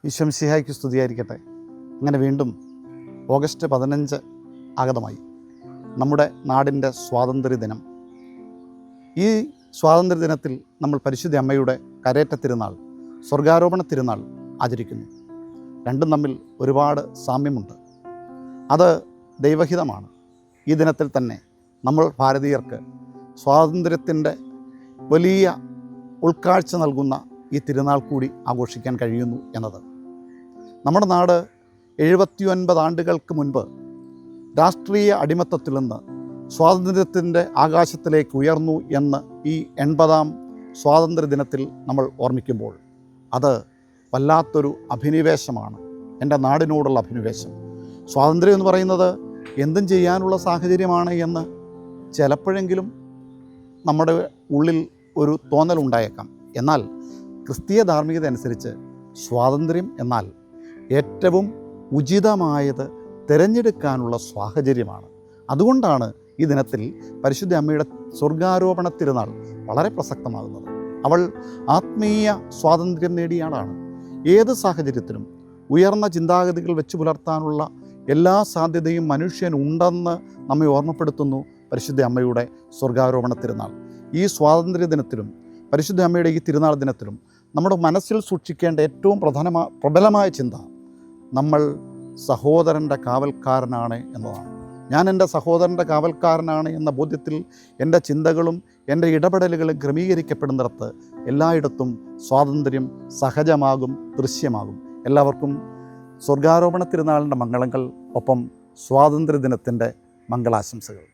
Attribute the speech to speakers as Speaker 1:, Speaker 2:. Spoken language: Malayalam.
Speaker 1: ഈശ്വംസിഹായ്ക്ക് സ്തുതിയായിരിക്കട്ടെ. അങ്ങനെ വീണ്ടും ഓഗസ്റ്റ് 15 ആഗതമായി, നമ്മുടെ നാടിൻ്റെ സ്വാതന്ത്ര്യദിനം. ഈ സ്വാതന്ത്ര്യദിനത്തിൽ നമ്മൾ പരിശുദ്ധ അമ്മയുടെ കരേറ്റ തിരുനാൾ, സ്വർഗാരോപണ തിരുനാൾ ആചരിക്കുന്നു. രണ്ടും തമ്മിൽ ഒരുപാട് സാമ്യമുണ്ട്. അത് ദൈവഹിതമാണ്. ഈ ദിനത്തിൽ തന്നെ നമ്മൾ ഭാരതീയർക്ക് സ്വാതന്ത്ര്യത്തിൻ്റെ വലിയ ഉൾക്കാഴ്ച നൽകുന്ന ഈ തിരുനാൾ കൂടി ആഘോഷിക്കാൻ കഴിയുന്നു എന്നത്. നമ്മുടെ നാട് 79 ആണ്ടുകൾക്ക് മുൻപ് രാഷ്ട്രീയ അടിമത്തത്തിൽ നിന്ന് സ്വാതന്ത്ര്യത്തിൻ്റെ ആകാശത്തിലേക്ക് ഉയർന്നു എന്ന് ഈ 80ാം സ്വാതന്ത്ര്യദിനത്തിൽ നമ്മൾ ഓർമ്മിക്കുമ്പോൾ അത് വല്ലാത്തൊരു അഭിനിവേശമാണ്, എൻ്റെ നാടിനോടുള്ള അഭിനിവേശം. സ്വാതന്ത്ര്യം എന്ന് പറയുന്നത് എന്തും ചെയ്യാനുള്ള സാഹചര്യമാണ് എന്ന് ചിലപ്പോഴെങ്കിലും നമ്മുടെ ഉള്ളിൽ ഒരു തോന്നലുണ്ടായേക്കാം. എന്നാൽ ക്രിസ്തീയ ധാർമ്മികത അനുസരിച്ച് സ്വാതന്ത്ര്യം എന്നാൽ ഏറ്റവും ഉചിതമായത് തിരഞ്ഞെടുക്കാനുള്ള സാഹചര്യമാണ്. അതുകൊണ്ടാണ് ഈ ദിനത്തിൽ പരിശുദ്ധ അമ്മയുടെ സ്വർഗാരോപണ തിരുനാൾ വളരെ പ്രസക്തമാകുന്നത്. അവൾ ആത്മീയ സ്വാതന്ത്ര്യം നേടിയ ആളാണ്. ഏത് സാഹചര്യത്തിലും ഉയർന്ന ചിന്താഗതികൾ വെച്ച് പുലർത്താനുള്ള എല്ലാ സാധ്യതയും മനുഷ്യനുണ്ടെന്ന് നമ്മെ ഓർമ്മപ്പെടുത്തുന്നു പരിശുദ്ധ അമ്മയുടെ സ്വർഗാരോപണ തിരുനാൾ. ഈ സ്വാതന്ത്ര്യ ദിനത്തിലും പരിശുദ്ധ അമ്മയുടെ ഈ തിരുനാൾ ദിനത്തിലും നമ്മുടെ മനസ്സിൽ സൂക്ഷിക്കേണ്ട ഏറ്റവും പ്രബലമായ ചിന്ത നമ്മൾ സഹോദരൻ്റെ കാവൽക്കാരനാണ് എന്നതാണ്. ഞാൻ എൻ്റെ സഹോദരൻ്റെ കാവൽക്കാരനാണ് എന്ന ബോധ്യത്തിൽ എൻ്റെ ചിന്തകളും എൻ്റെ ഇടപെടലുകളും ക്രമീകരിക്കപ്പെടുന്നിടത്ത് എല്ലായിടത്തും സ്വാതന്ത്ര്യം സഹജമാകും, ദൃശ്യമാകും. എല്ലാവർക്കും സ്വർഗാരോപണ തിരുനാളിൻ്റെ മംഗളങ്ങൾ, ഒപ്പം സ്വാതന്ത്ര്യദിനത്തിൻ്റെ മംഗളാശംസകൾ.